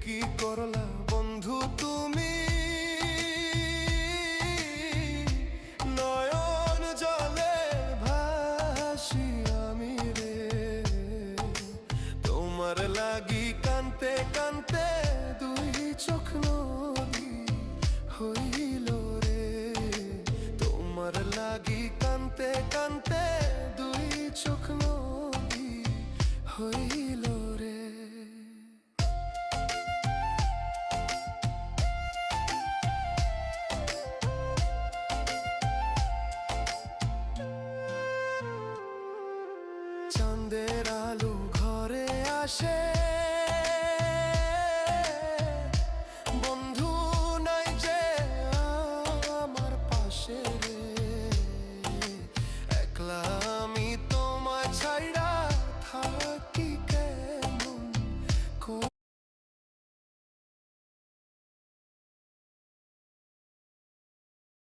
কি করলা বন্ধু তুমি, নয়ন জলে ভাসি আমি রে, তোমার লাগি কানতে কানতে